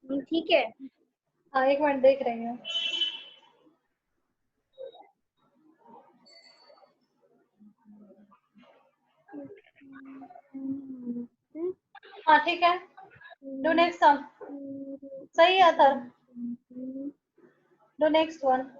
ठीक है। हाँ, एक मिनट देख रही हूँ। हाँ ठीक है, डू नेक्स्ट सम। सही है other, do next one.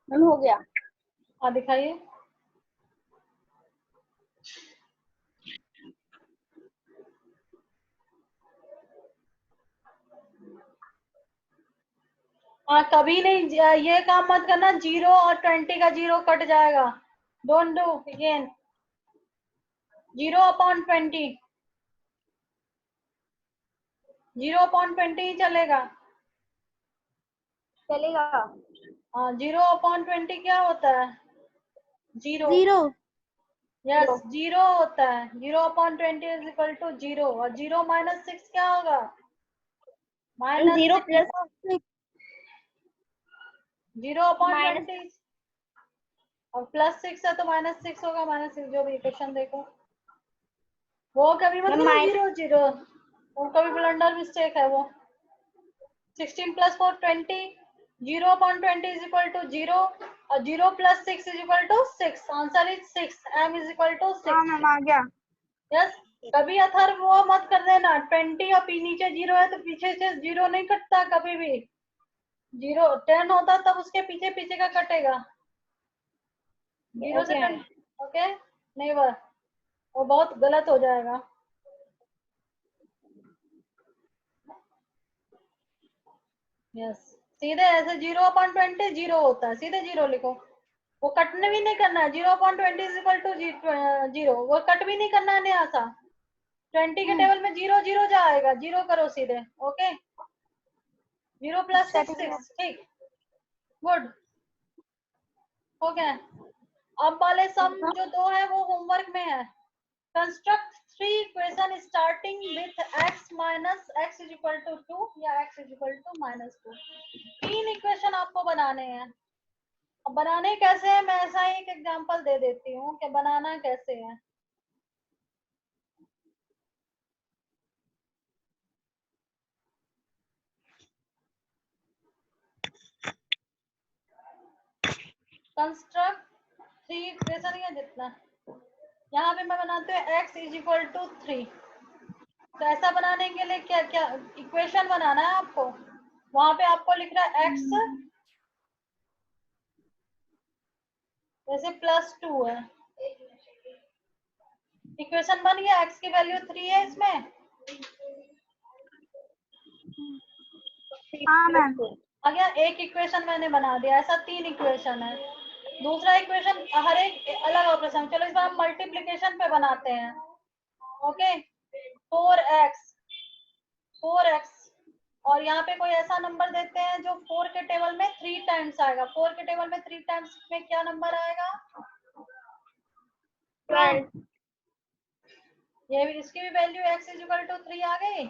Ma'am हो गया। हाँ दिखाइए। हाँ कभी नहीं, ये काम मत करना, 0 और 20 का 0 कट जाएगा। Don't do again. 0/20, 0/20 ही चलेगा। चलेगा। हाँ, 0/20 क्या होता है? जीरो। जीरो। यस, जीरो होता है। 0/20 इज इक्वल टू 0, और 0 - 6 क्या होगा? जीरो -6। Plus 0/20 minus. और +6 है तो -6 होगा। -6 जो भी इक्वेशन देखो, वो कभी मत मैम करो माइनस। 0 0, वो कभी ब्लंडर मिस्टेक है वो। 16 + 4 20, 0/20 इज इक्वल टू 0, और 0 + 6 is equal to 6। Answer is 6, m is equal to हाँ 6। मैम आ गया। यस। कभी अथर वो मत कर देना, 20 और नीचे 0 है तो पीछे से 0 नहीं कटता कभी भी। 0 10 होता तब उसके पीछे पीछे का कटेगा। 0 से ओके 10। ओके, नेवर, वो बहुत गलत हो जाएगा। यस, सीधे ऐसे 0/20 0 होता है, सीधे 0 लिखो। वो कटने भी नहीं करना है। 0/20 इज इक्वल टू 0, वो कट भी नहीं करना है नया सा। 20 के टेबल में 0 0 जाएगा, 0 करो सीधे। ओके, 0 + 6 6। ठीक, गुड, हो गया। अब वाले सम जो दो है वो होमवर्क में है। Construct 3 equation starting with x minus x is equal to 2 या x is equal to -2। 3 equation आपको बनाने हैं। अब बनाने कैसे है, मैं ऐसा ही एक एग्जांपल दे देती हूँ कि बनाना कैसे है। कंस्ट्रक्ट 3 इक्वेशन या जितना, यहाँ पे मैं बनाती हूँ x इज इक्वल टू 3। तो ऐसा बनाने के लिए क्या क्या इक्वेशन बनाना है आपको। वहां पे आपको लिख रहा है x जैसे +2 है। इक्वेशन बन गया, x की वैल्यू 3 है इसमें। हाँ मैम। आ गया, एक इक्वेशन मैंने बना दिया। ऐसा 3 इक्वेशन है। दूसरा इक्वेशन हर एक अलग ऑपरेशन। चलो इस बार हम मल्टीप्लीकेशन पे बनाते हैं। ओके, 4x, 4x, और यहाँ पे कोई ऐसा नंबर देते हैं जो 4 के टेबल में 3 टाइम्स आएगा। 4 के टेबल में 3 टाइम्स में क्या नंबर आएगा? हाँ, 12। ये भी, इसकी भी वैल्यू x इक्वल टू 3 आ गई।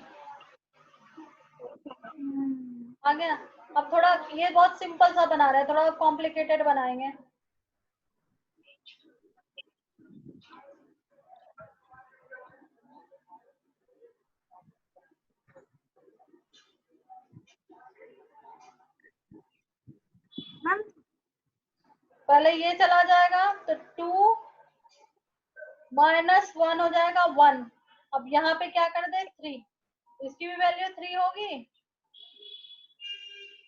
आ गया। अब थोड़ा ये बहुत सिंपल सा बना रहे हैं, थोड़ा कॉम्प्लिकेटेड बनाएंगे। मैम पहले ये चला जाएगा तो 2 माइनस 1 हो जाएगा 1। अब यहाँ पे क्या कर दे 3, इसकी भी वैल्यू 3 होगी,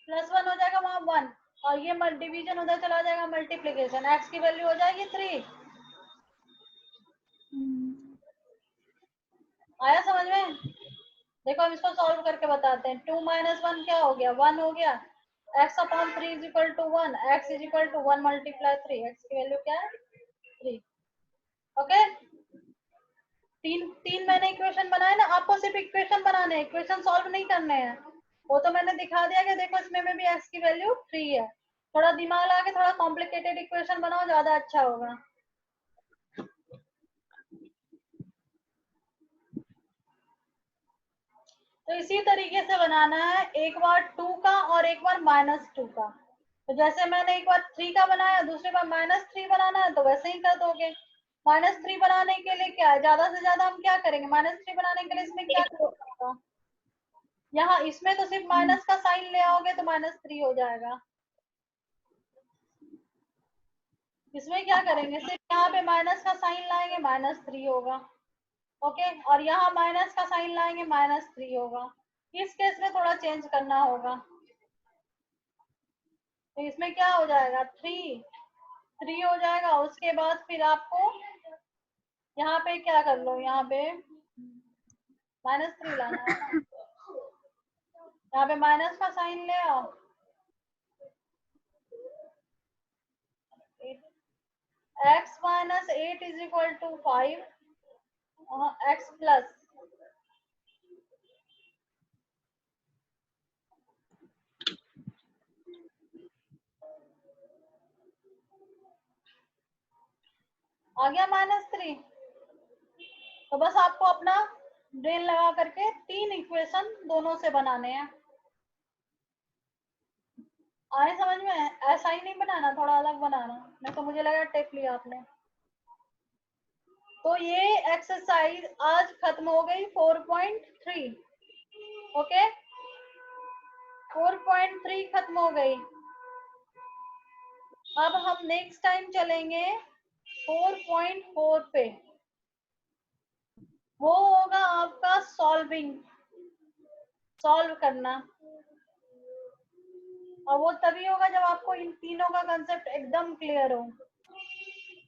प्लस 1 हो जाएगा वहां 1, और ये डिवीजन उधर चला जाएगा मल्टीप्लीकेशन, x की वैल्यू हो जाएगी 3। आया समझ में? देखो हम इसको सॉल्व करके बताते हैं। 2 माइनस 1 क्या हो गया, 1 हो गया। x upon 3 is equal to 1, x is equal to 1 multiply 3, x की वैल्यू क्या है 3। ओके, तीन मैंने इक्वेशन बनाए ना, आपको सिर्फ इक्वेशन बनाने हैं, इक्वेशन सॉल्व नहीं करने हैं। वो तो मैंने दिखा दिया कि देखो इसमें में भी x की वैल्यू 3 है। थोड़ा दिमाग लगा के थोड़ा कॉम्प्लिकेटेड इक्वेशन बनाओ, ज्यादा अच्छा होगा। तो इसी तरीके से बनाना है, एक बार 2 का और एक बार -2 का। तो जैसे मैंने एक बार 3 का बनाया, दूसरी बार -3 बनाना है, तो वैसे ही कर दोगे। -3 बनाने के लिए क्या है, ज्यादा से ज्यादा हम क्या करेंगे, -3 बनाने के लिए इसमें क्या होगा, यहाँ इसमें तो सिर्फ माइनस का साइन ले आओगे तो -3 हो जाएगा। इसमें क्या करेंगे, सिर्फ यहाँ पे माइनस का साइन लाएंगे, -3 होगा। ओके, और यहाँ माइनस का साइन लाएंगे, -3 होगा। इस केस में थोड़ा चेंज करना होगा। तो इसमें क्या हो जाएगा 3 हो जाएगा। उसके बाद फिर आपको यहाँ पे क्या कर लो, यहाँ पे -3 लाना है, यहाँ पे माइनस का साइन ले आओ। x minus 8 is equal to 5, x plus आ गया -3। तो बस आपको अपना ब्रेन लगा करके 3 इक्वेशन दोनों से बनाने हैं। आए समझ में? ऐसा ही नहीं बनाना, थोड़ा अलग बनाना, नहीं तो मुझे लगा टेप लिया आपने। तो ये एक्सरसाइज आज खत्म हो गई 4.3। ओके, 4.3 खत्म हो गई। अब हम नेक्स्ट टाइम चलेंगे 4.4 पे। वो होगा आपका सॉल्व करना, और वो तभी होगा जब आपको इन तीनों का कंसेप्ट एकदम क्लियर हो।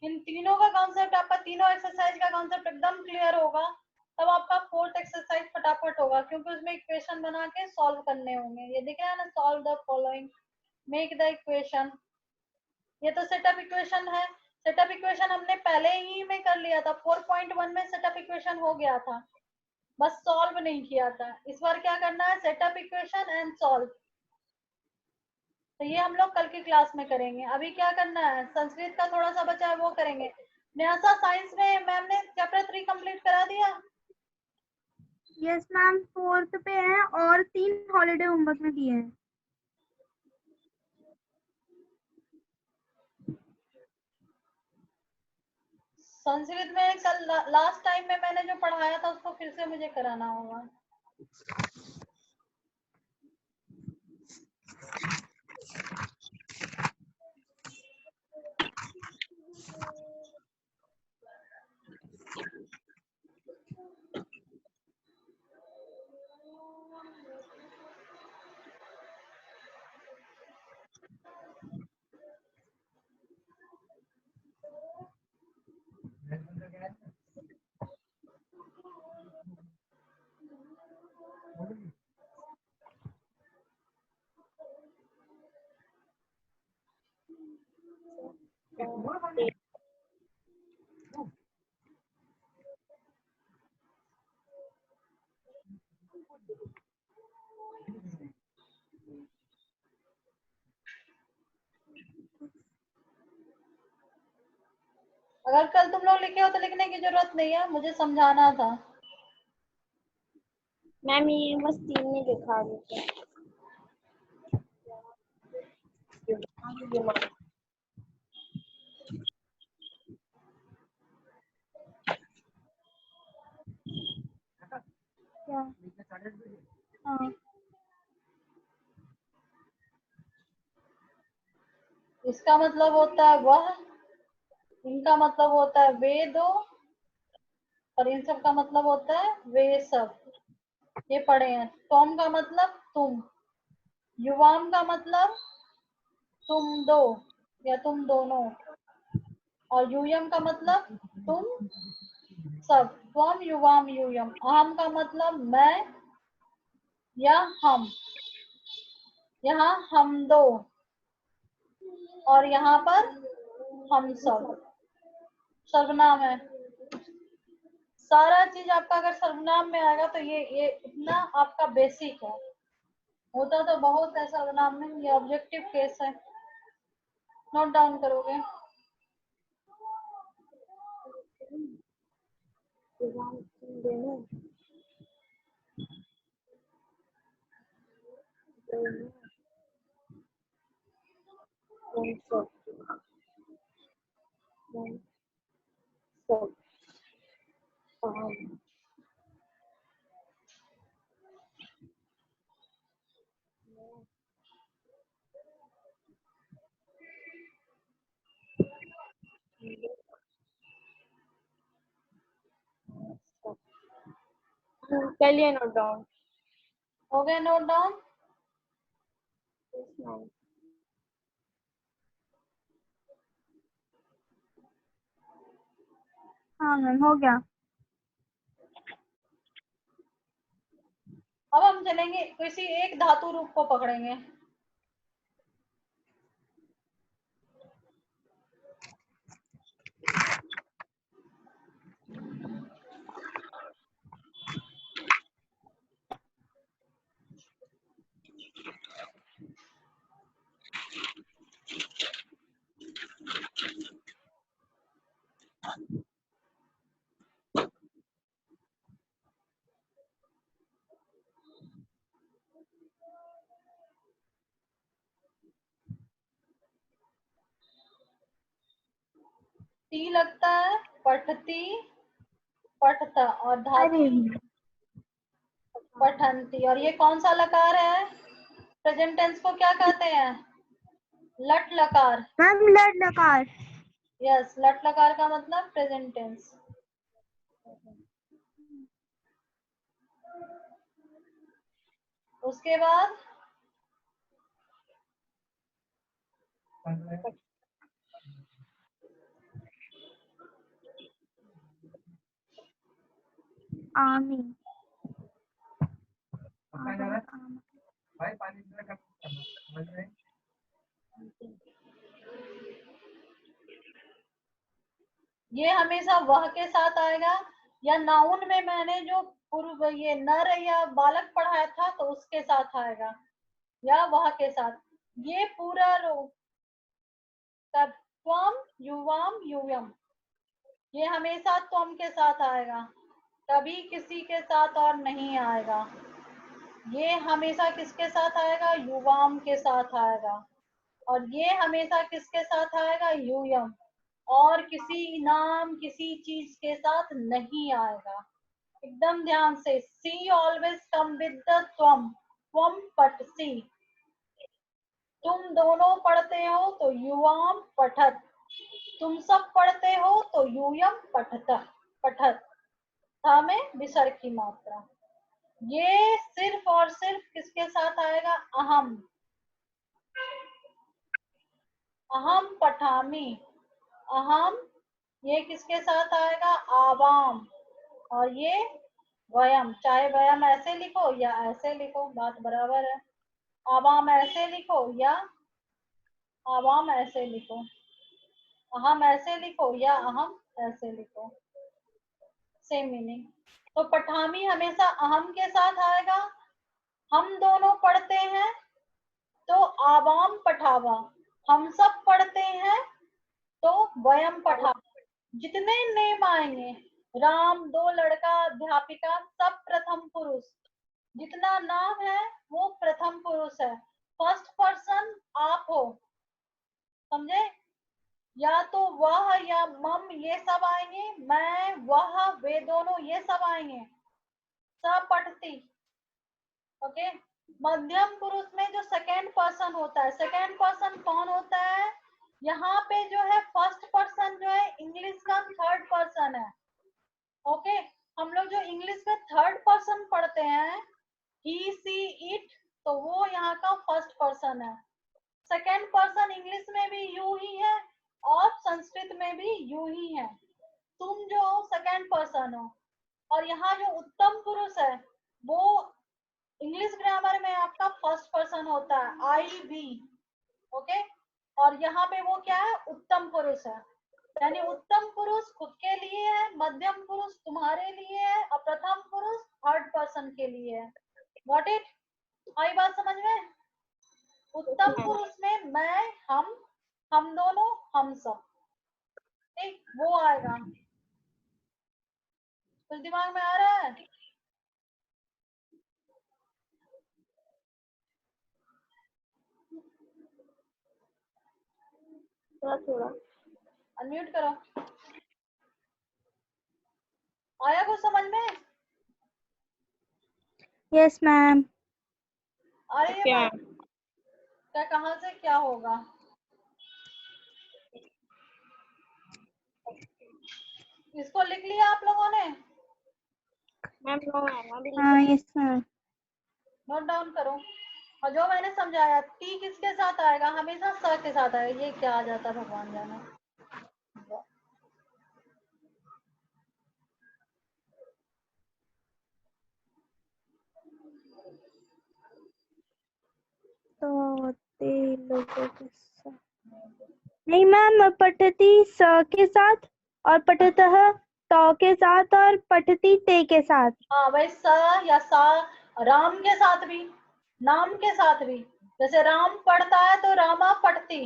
इन तीनों का कॉन्सेप्ट, आपका तीनों एक्सरसाइज का कॉन्सेप्ट एकदम क्लियर होगा, तब आपका 4th एक्सरसाइज फटाफट होगा, क्योंकि उसमें इक्वेशन बना के सॉल्व करने होंगे। ये दिख रहा है ना, solve the following, make the equation. ये तो सेटअप इक्वेशन है। सेटअप इक्वेशन हमने पहले ही में कर लिया था, 4.1 में सेटअप इक्वेशन हो गया था, बस सॉल्व नहीं किया था। इस बार क्या करना है, सेटअप इक्वेशन एंड सॉल्व। तो ये हम लोग कल की क्लास में करेंगे। अभी क्या करना है, संस्कृत का थोड़ा सा बचा है वो करेंगे। न्यासा साइंस में मैम ने चैप्टर 3 कंप्लीट करा दिया। यस मैम, 4th पे है और 3 हॉलीडे होमवर्क में दिए हैं। संस्कृत में कल लास्ट टाइम में मैंने जो पढ़ाया था उसको फिर से मुझे कराना होगा। कल तुम लोग लिखे हो तो लिखने की जरूरत नहीं है, मुझे समझाना था। मैम ये बस 3 नहीं लिखा देते। क्या? हाँ इसका मतलब होता है वह, इनका मतलब होता है वे दो, और इन सब का मतलब होता है वे सब। ये पढ़े हैं। तुम का मतलब तुम, युवाम का मतलब तुम दो या तुम दोनों, और यूयम का मतलब तुम सब। त्वम युवाम यूयम। अहम का मतलब मैं या हम, यहाँ हम दो, और यहाँ पर हम सब सर्वनाम है। सारा चीज आपका अगर सर्वनाम में आएगा तो ये इतना आपका बेसिक है। होता तो बहुत है सर्वनाम में, ये ऑब्जेक्टिव केस है। नोट डाउन करोगे? चलिए नोट डाउन। हो गया नोट डाउन? हाँ मैम हो गया। अब हम चलेंगे किसी एक धातु रूप को पकड़ेंगे। टी लगता है, पठती, पठता, और धातु अरे पठंती। और ये कौन सा लकार है? प्रेजेंट टेंस को क्या कहते हैं? लट लकार। मैम लड लकार। यस, लट लकार का मतलब प्रेजेंट टेंस। उसके बाद आमी। ये हमेशा वह के साथ आएगा, या नाउन में मैंने जो पूर्व ये नर या बालक पढ़ाया था तो उसके साथ आएगा, या वह के साथ। ये पूरा रो त्वम युवाम यूयम, ये हमेशा त्वम के साथ आएगा, कभी किसी के साथ और नहीं आएगा। ये हमेशा किसके साथ आएगा? युवाम के साथ आएगा। और ये हमेशा किसके साथ आएगा? यूयम। और किसी नाम किसी चीज के साथ नहीं आएगा। एकदम ध्यान से। सी ऑलवेज कम विद द त्वम, त्वम पठ सी। तुम दोनों पढ़ते हो तो युवाम पठत, तुम सब पढ़ते हो तो यूयम पठत, पठत। था में विसर्ग की मात्रा। ये सिर्फ और सिर्फ किसके साथ आएगा? अहम, अहम पठामी। अहम ये किसके साथ आएगा? आवाम। और ये वयम, चाहे वयम ऐसे लिखो या ऐसे लिखो, बात बराबर है। आवाम ऐसे लिखो या आवाम ऐसे लिखो, अहम ऐसे लिखो या अहम ऐसे लिखो, सेम मीनिंग। तो पठामी हमेशा अहम के साथ आएगा। हम दोनों पढ़ते हैं तो आवाम पठावा, हम सब पढ़ते हैं तो वयम पठावा, जितने नेम आएंगे, राम, दो लड़का, अध्यापिका, सब प्रथम पुरुष। जितना नाम है वो प्रथम पुरुष है। फर्स्ट पर्सन आप हो, समझे? या तो वह या मम ये सब आएंगे, मैं, वह, वे दोनों ये सब आएंगे। सपठती, ओके। मध्यम पुरुष में जो सेकेंड पर्सन होता है, सेकेंड पर्सन कौन होता है? यहाँ पे जो है फर्स्ट पर्सन जो है इंग्लिश का थर्ड पर्सन है, ओके। हम लोग जो इंग्लिश में थर्ड पर्सन पढ़ते हैं, ही, सी, इट, तो वो यहाँ का फर्स्ट पर्सन है। सेकेंड पर्सन इंग्लिश में भी यू ही है और संस्कृत में भी यू ही है। तुम जो सेकेंड पर्सन हो, और यहाँ जो उत्तम पुरुष है वो इंग्लिश ग्रामर में आपका फर्स्ट पर्सन होता है, आई भी, ओके। और यहाँ पे वो क्या है? उत्तम पुरुष है। यानी उत्तम पुरुष खुद के लिए है, मध्यम पुरुष तुम्हारे लिए है, और प्रथम पुरुष थर्ड पर्सन के लिए है। Got it? आई बात समझ में? उत्तम पुरुष में मैं, हम दोनों, हम सब, ठीक, वो आएगा। कुछ दिमाग में आ रहा है? थोड़ा थोड़ा। अनम्यूट करो। आया कुछ समझ में? Yes ma'am. अरे ये क्या? बात क्या, कहाँ से क्या होगा? इसको लिख लिया आप लोगों ने? मैम नो मैम अभी हाँ यस मैम। नोट डाउन करो। और जो मैंने समझाया, टी किसके साथ आएगा? हमेशा स के साथ आएगा। ये क्या आ जाता भगवान जाने। तो ते लोगों के साथ नहीं मैम, पठती स के साथ और पठतः तो के साथ और पठती ते के साथ। हाँ भाई, स या सा, राम के साथ भी, नाम के साथ भी। जैसे राम पढ़ता है तो रामा पढ़ती।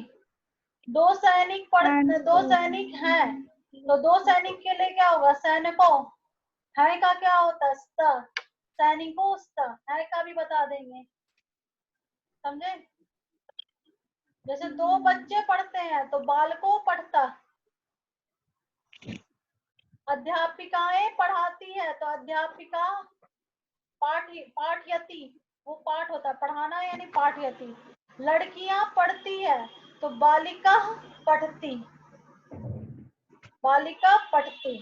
दो सैनिक हैं, तो दो सैनिक के लिए क्या होगा? सैनिकों। है का क्या होता है? स्त। सैनिकों स्त, है का भी बता देंगे, समझे? जैसे दो बच्चे पढ़ते हैं तो बालकों पढ़ता। अध्यापिकाएं पढ़ाती है तो अध्यापिका पाठयती, वो पाठ होता है पढ़ाना, यानी पाठयती। लड़कियां पढ़ती है तो बालिका पढ़ती, बालिका पढ़ती।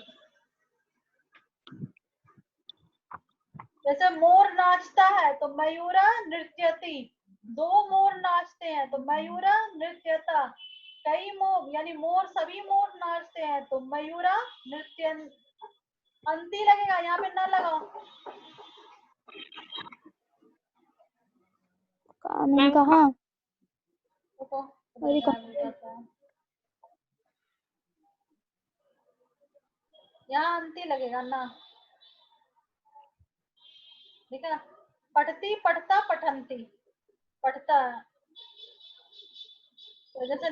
जैसे मोर नाचता है तो मयूरा नृत्यति। दो मोर नाचते हैं तो मयूरा नृत्यता। कई मोर, यानी मोर, सभी मोर नाचते हैं तो मयूरा नृत्य। अंती लगेगा, यहाँ पे न लगाओ। मैम कहाँ? रुको, अरे यहाँ अंती लगेगा ना, ठीक है। पढ़ती, पढ़ता, पठंती, पढ़ता। तो जैसे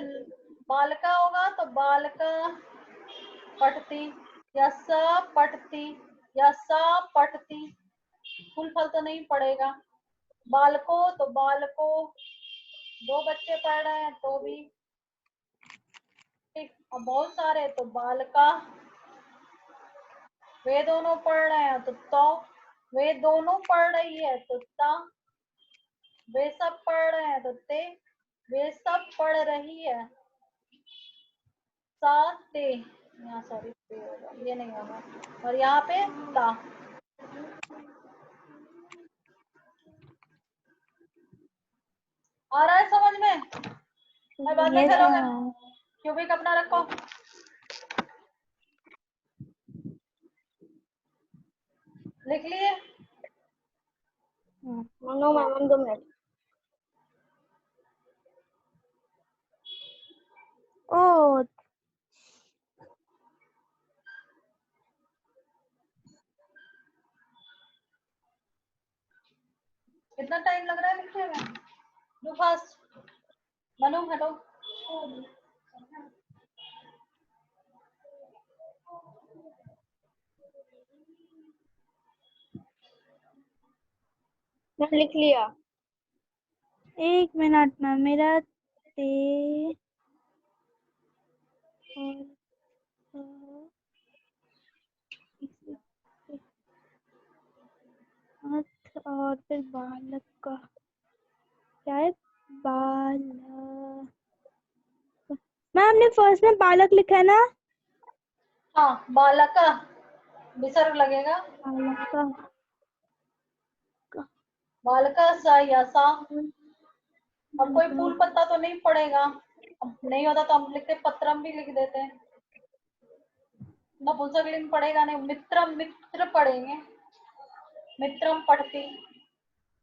बालका होगा तो बालका पढ़ती, या स पढ़ती, या सा पढ़ती। फुल फल तो नहीं पड़ेगा। बालको तो बालको, दो बच्चे पढ़ रहे हैं तो भी ठीक। अब बहुत सारे तो बालका, वे दोनों पढ़ रहे हैं तो वे दोनों पढ़ रही है तो ता, वे सब पढ़ रहे हैं तो ते, वे सब पढ़ रही है सा ते। यहाँ सॉरी, ये नहीं होगा, और यहाँ पे ता। आ रहा है समझ में? मैं बाद में यस करोगे। मैम। क्यूबिक अपना रखो। लिख लिए? No ma'am 2 minute. ओ कितना टाइम लग रहा है लिखने में? Do fast. मनु हटो। मैं लिख लिया। एक मिनट मैम, मेरा ते और फिर बालक का क्या है? बालक। मैम ने फर्स्ट में बालक लिखा है ना? हाँ, बालका विसर्ग लगेगा। बालक बालका सा या सा। अब कोई फूल पत्ता तो नहीं पड़ेगा, अब नहीं होता तो हम लिखते पत्रम भी लिख देते हैं। नपुंसकलिंग पड़ेगा नहीं, मित्रम मित्र पढ़ेंगे, मित्रम पढ़ती,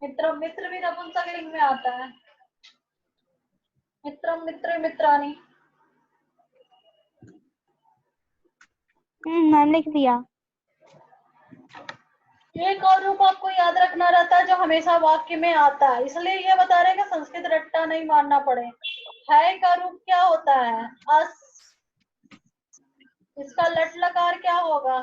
मित्रम मित्र भी नपुंसकलिंग में आता है, मित्रम मित्र मित्रानी। मैम लिख दिया। एक और रूप आपको याद रखना रहता है जो हमेशा वाक्य में आता है, इसलिए ये बता रहे हैं कि संस्कृत रट्टा नहीं मारना पड़े। है का रूप क्या होता है? अस। इसका लट लकार क्या होगा?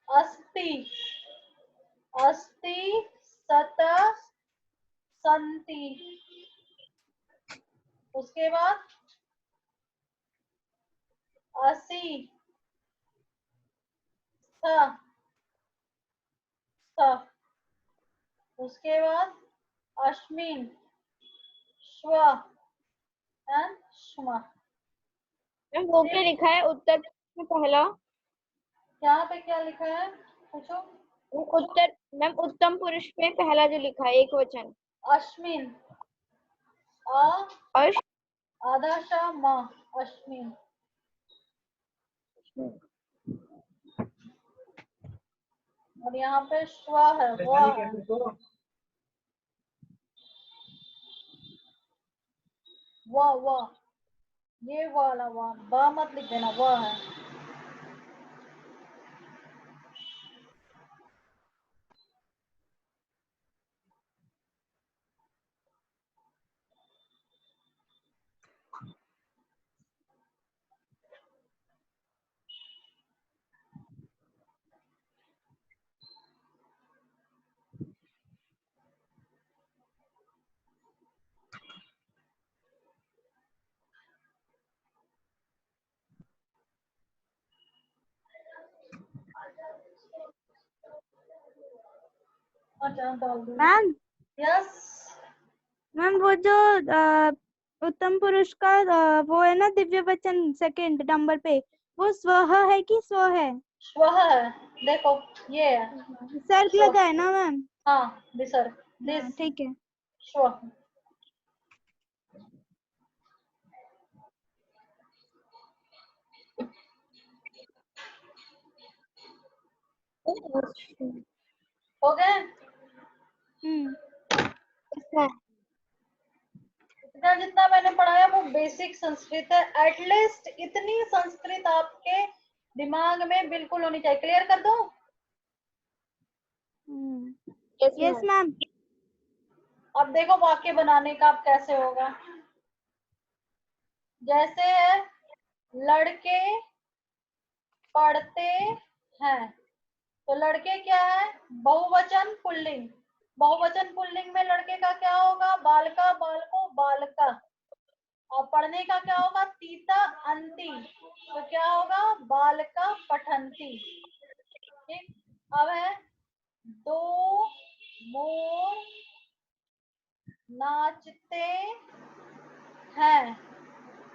अस्ति, अस्ति, सत, संति। उसके बाद असि, स, स। उसके बाद अश्मिन, श्व एंड श्म। मैम वो क्या लिखा है उत्तर में पहला? यहाँ पे क्या लिखा है पूछो? उत्तर मैम उत्तम पुरुष में पहला जो लिखा है एक वचन। अश्मिन, अ अश आधा श म, अश्मिन। और यहाँ पे श्व है, व है। व ये वाला व, ब मत लिख देना, व है। अच्छा डाल दो। Ma'am yes. मैम वो जो उत्तम पुरुष का वो है ना दिव्य वचन सेकंड नंबर पे, वो स्वह है कि स्व है? श्व है, देखो ये है सर्ग स्व। लगा है ना मैम? हाँ विसर्ग, हाँ दिस ठीक है। श्व। हो गए? इसमें इतना जितना मैंने पढ़ाया वो बेसिक संस्कृत है। एटलीस्ट इतनी संस्कृत आपके दिमाग में बिल्कुल होनी चाहिए। क्लियर कर दूं? Yes ma'am. अब देखो वाक्य बनाने का अब कैसे होगा। जैसे है, लड़के पढ़ते हैं, तो लड़के क्या है? बहुवचन पुल्लिंग। बहुवचन पुल्लिंग में लड़के का क्या होगा? बालका, बालको, बालका। और पढ़ने का क्या होगा? तीता अंति, तो क्या होगा? बालका पठंती। ठीक। अब है, दो मोर नाचते हैं।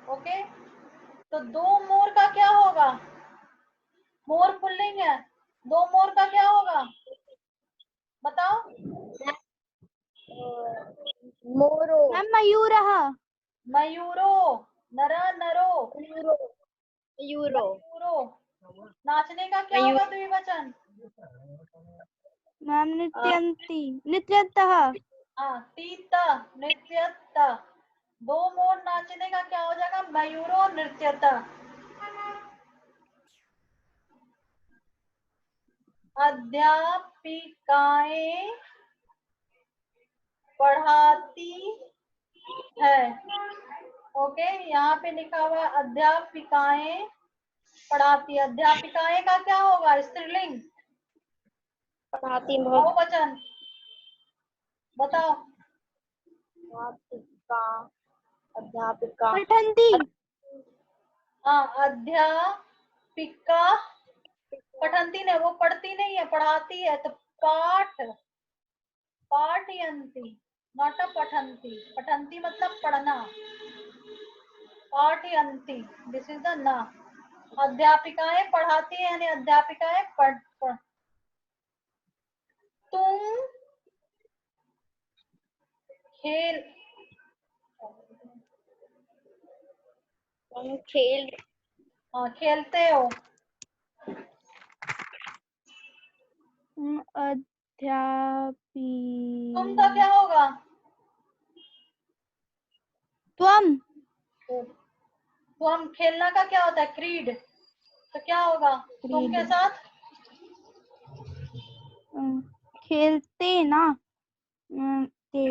ओके, तो दो मोर का क्या होगा? मोर पुल्लिंग है, दो मोर का क्या होगा? बताओ। मोरो मैम मयूरः। मयूरो, नर नरो, यूरो यूरो मयूरो। नाचने का क्या मयूर होगा द्विवचन? मैम नृत्यन्ति, नृत्यन्तः। हाँ, तीता नृत्यता। दो मोर नाचने का क्या हो जाएगा? मयूरो नृत्यता। अध्यापिकाएं पढ़ाती है। ओके, यहाँ पे लिखा हुआ है अध्यापिकाएं पढ़ाती है। अध्यापिकाएं का क्या होगा? स्त्रीलिंग, पढ़ाती बहुत। बहुवचन बताओ। अध्यापिका, अध्यापिका, पठन्ति। हाँ, अध्यापिका पठंती नहीं, वो पढ़ती नहीं है, पढ़ाती है। तो पाठ, पाठयंती, नॉट अ पठंती। पठंती मतलब पढ़ना, पाठयंती, दिस इज द ना। अध्यापिकाएं पढ़ाती है यानी अध्यापिकाएं पढ़। तुम खेल, तुम खेल, हाँ खेलते हो। अध्यापी। तुम का क्या होगा? त्वम। तो हम खेलना का क्या होता है? क्रीड। तो क्या होगा तुम के क्रीड। साथ? खेलते ना। ते।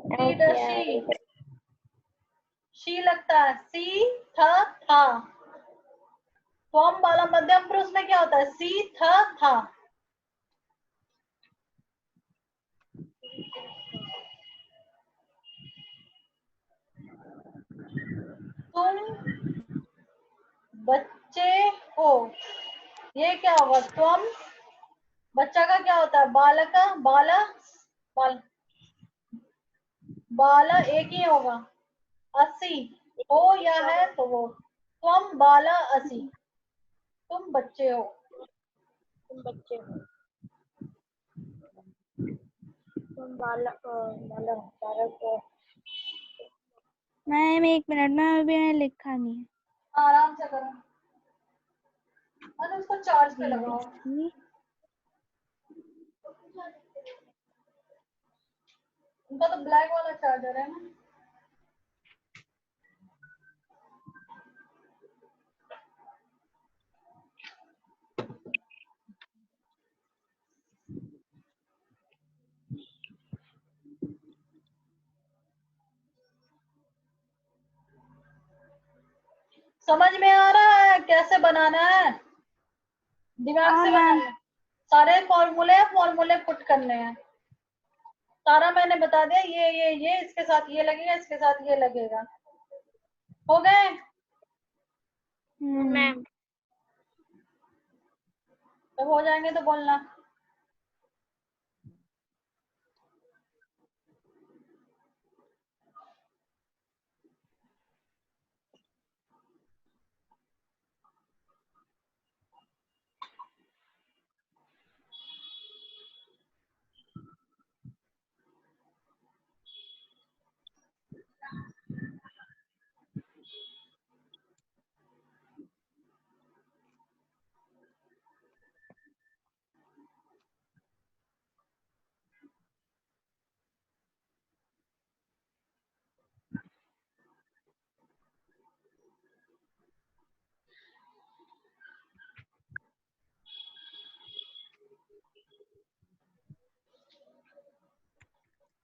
क्रीड शी लगता है। सी था। फॉर्म वाला मध्यम पुरुष में क्या होता है? सी था। तुम बच्चे हो, ये क्या होगा? तुम, बच्चा का क्या होता है? बालक, बाल, बाला एक ही होगा। असी हो या है तो वो। तुम बाला असी, तुम बच्चे हो। तुम बच्चे हो, तुम बालक, बालक। मैम 1 मिनट में अभी मैंने लिखा नहीं है। आराम से करो, और उसको चार्ज पे लगाओ। ABC। उनका तो ब्लैक वाला चार्जर है ना। समझ में आ रहा है कैसे बनाना है? दिमाग हाँ से मैम। बनाना है। सारे फॉर्मूले पुट करने हैं। सारा मैंने बता दिया, ये इसके साथ ये लगेगा, इसके साथ ये लगेगा। हो गए? मैम जब हो जाएंगे तो बोलना।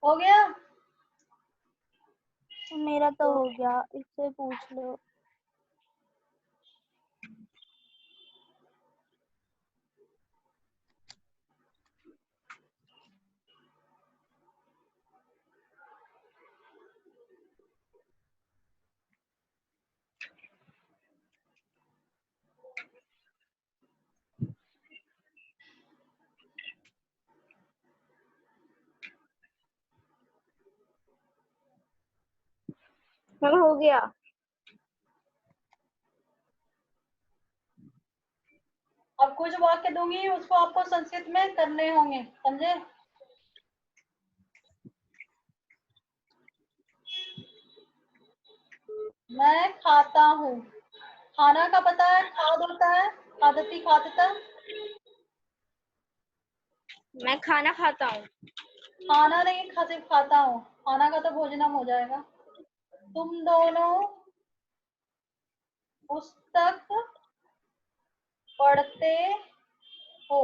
हो गया? मेरा तो हो गया, इससे पूछ लो। मैम हो गया। अब कुछ वाक्य दूंगी, उसको आपको संस्कृत में करने होंगे, समझे? मैं खाता हूँ। खाना का पता है, खाद होता है, खादती खादता। मैं खाना खाता हूँ। खाना नहीं, सिर्फ खाता हूँ। खाना का तो भोजनम हो जाएगा। तुम दोनों पुस्तक पढ़ते हो,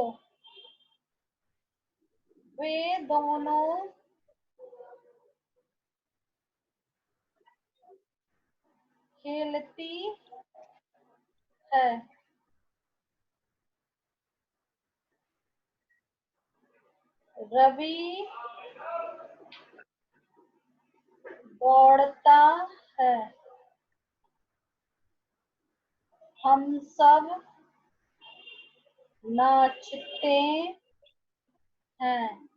वे दोनों खेलती है। रवि दौड़ता है। हम सब नाचते हैं।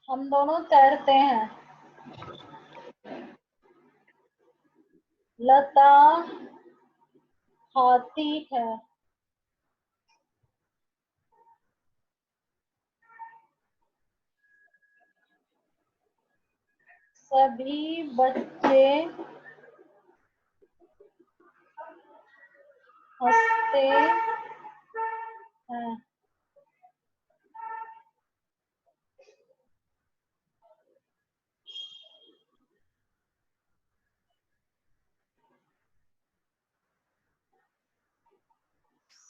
हम दोनों तैरते हैं। लता खाती है। सभी बच्चे हंसते हैं।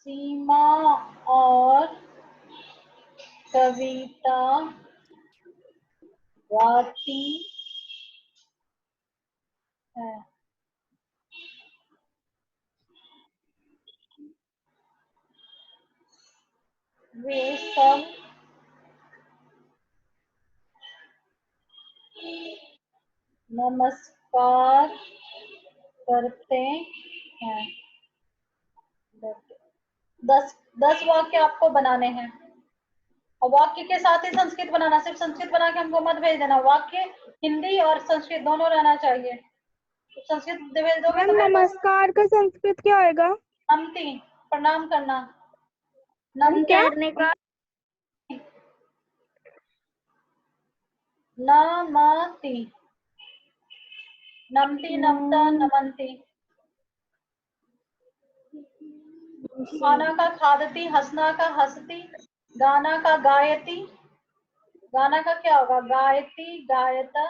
सीमा और कविता गाती है। वे सब नमस्कार करते हैं। 10 वाक्य आपको बनाने हैं और वाक्य के साथ ही संस्कृत बनाना। सिर्फ संस्कृत बना के हमको मत भेज देना। वाक्य हिंदी और संस्कृत दोनों रहना चाहिए। तो संस्कृत भेज दोगे मैम तो मेरे पास नमस्कार का संस्कृत क्या होएगा? नमती, प्रणाम करना। क्या? तैरने का नमती, नमती, नमता, नमंती। खाना का खादती, हंसना का हंसती, गाना का गायती। गाना का क्या होगा? गायती, गायता।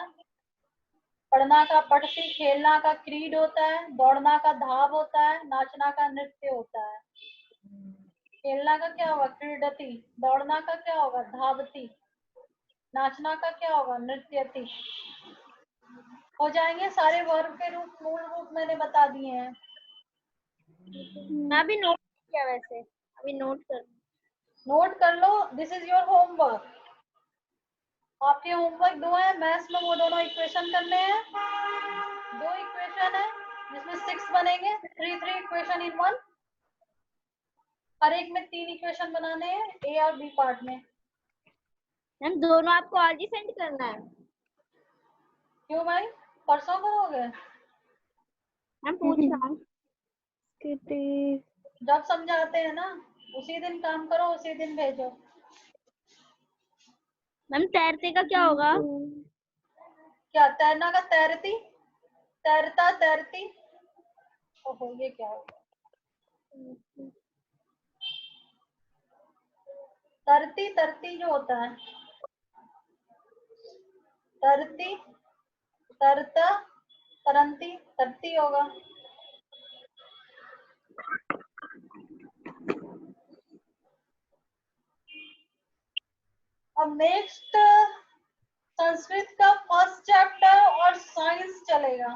पढ़ना का पढ़ती, खेलना का क्रीड होता है, दौड़ना का धाव होता है, नाचना का नृत्य होता है। खेलना का क्या होगा? क्रीडती। दौड़ना का क्या होगा? धावती। नाचना का क्या होगा? नृत्यति। हो जाएंगे सारे वर्ब के रूप, मूल रूप मैंने बता दिए हैं। मैं अभी नोट किया, वैसे अभी नोट कर। नोट कर लो। This is your homework. आपके होमवर्क 2 है। मैथ्स में वो दोनों इक्वेशन करने हैं। 2 इक्वेशन है जिसमें 6 बनेंगे। 3 इक्वेशन इन 1। हर एक में 3 इक्वेशन बनाने हैं, ए और बी पार्ट में। मैम दोनों आपको आज ही सेंड करना है? क्यों भाई, परसों करोगे? मैम पूछ रहा हूँ। जब समझाते हैं ना उसी दिन काम करो, उसी दिन भेजो। मैम तैरते का क्या होगा? क्या? तैरना का तैरती, तैरता, तैरती। ओहो, ये क्या होगा? तरती, तरती जो होता है, तरती, तरता, तरंती, तरती होगा। अब नेक्स्ट संस्कृत का फर्स्ट चैप्टर और साइंस चलेगा।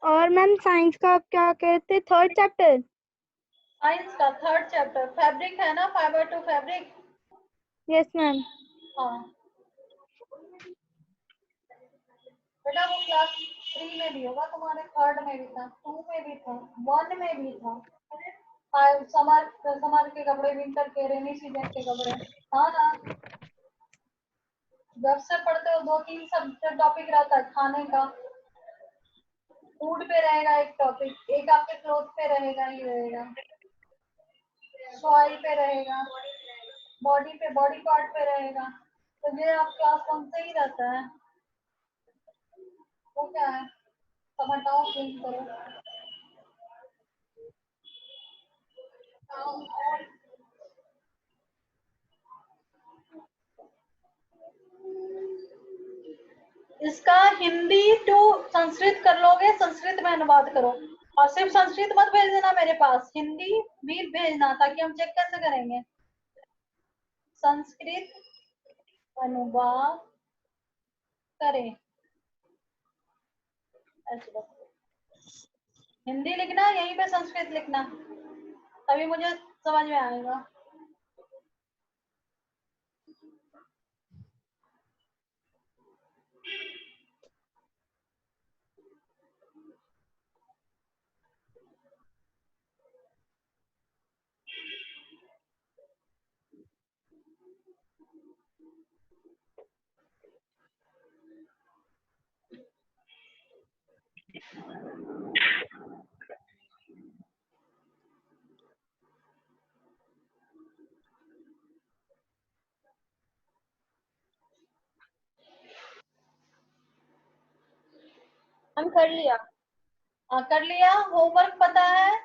और मैम साइंस का क्या कहते, थर्ड चैप्टर? साइंस का थर्ड चैप्टर फैब्रिक है ना, fiber to fabric. Yes ma'am. हाँ बेटा वो क्लास 3 में भी होगा तुम्हारे, थर्ड में भी था, 2 में भी था, 1 में भी था। समर समर के कपड़े, विंटर के, रेनी सीजन के कपड़े। हाँ ना, जब से पढ़ते हो 2-3 सब्जेक्ट टॉपिक रहता है खाने का। फूड पे रहेगा एक टॉपिक, एक आपके क्लोथ पे रहेगा ही रहेगा, सॉइल पे रहेगा, बॉडी पे, बॉडी पार्ट पे रहेगा। तो ये आप क्लास 1 से ही रहता है। वो क्या है, सब हटाओ, चेंज करो। इसका हिंदी टू संस्कृत कर लोगे, संस्कृत में अनुवाद करो, और सिर्फ संस्कृत मत भेज देना मेरे पास, हिंदी भी भेजना, ताकि हम चेक कैसे करेंगे। संस्कृत अनुवाद करें, ऐसे बस। हिंदी लिखना, यहीं पे संस्कृत लिखना, तभी मुझे समझ में आएगा। हम कर लिया। हाँ कर लिया, होमवर्क पता है,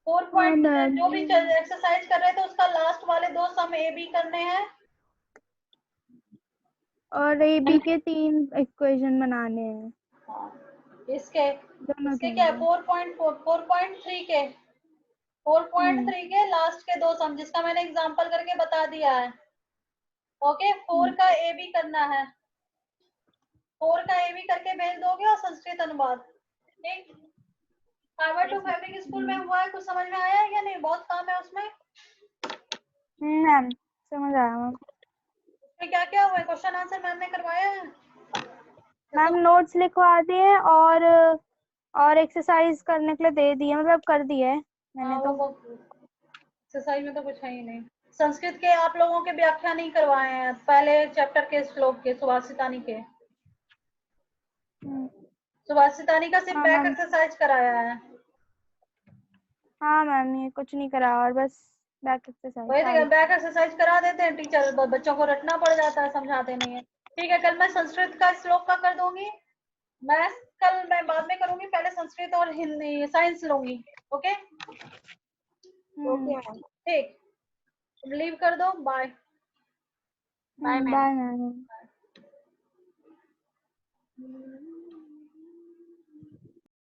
4 हाँ पॉइंट मैम। जो भी एक्सरसाइज कर रहे थे उसका लास्ट वाले 2 सम ए बी करने हैं। और ए बी के 3 इक्वेशन बनाने हैं, हाँ, इसके दोनों इसके के क्या है, लिए। 4.4 4.3 के, 4.3 के लास्ट के 2 सम, जिसका मैंने एग्जांपल करके बता दिया है। ओके, 4 का ए बी करना है, 4 का ए बी करके भेज दोगे, और संस्कृत अनुवाद। ठीक, फाइबर टू फैब्रिक स्कूल में हुआ है, कुछ समझ में आया है या नहीं? बहुत काम है उसमें। मैम समझ आया मैम। उसमें क्या क्या हुआ है, क्वेश्चन आंसर मैम ने करवाया है। मैम नोट्स लिखवा दिए और एक्सरसाइज करने के लिए दे दिए, मतलब कर दिए है मैंने हाँ तो। वो एक्सरसाइज में तो कुछ है ही नहीं। संस्कृत के आप लोगों के व्याख्या नहीं करवाए हैं, पहले चैप्टर के श्लोक के, सुभाषितानी के। सुभाषितानी का सिर्फ हाँ बैक मैम। एक्सरसाइज कराया है। हाँ मैम, ये कुछ नहीं करा, और बस बैक एक्सरसाइज वही तो, सारी। बैक एक्सरसाइज करा देते हैं टीचर, बच्चों को रटना पड़ जाता है, समझाते नहीं है। ठीक है, कल मैं संस्कृत का श्लोक का कर दूंगी, मैं कल मैं बाद में करूंगी, पहले संस्कृत और हिंदी साइंस लूंगी। Okay okay ma'am. ठीक, लीव कर दो, bye. Bye ma'am. Bye ma'am.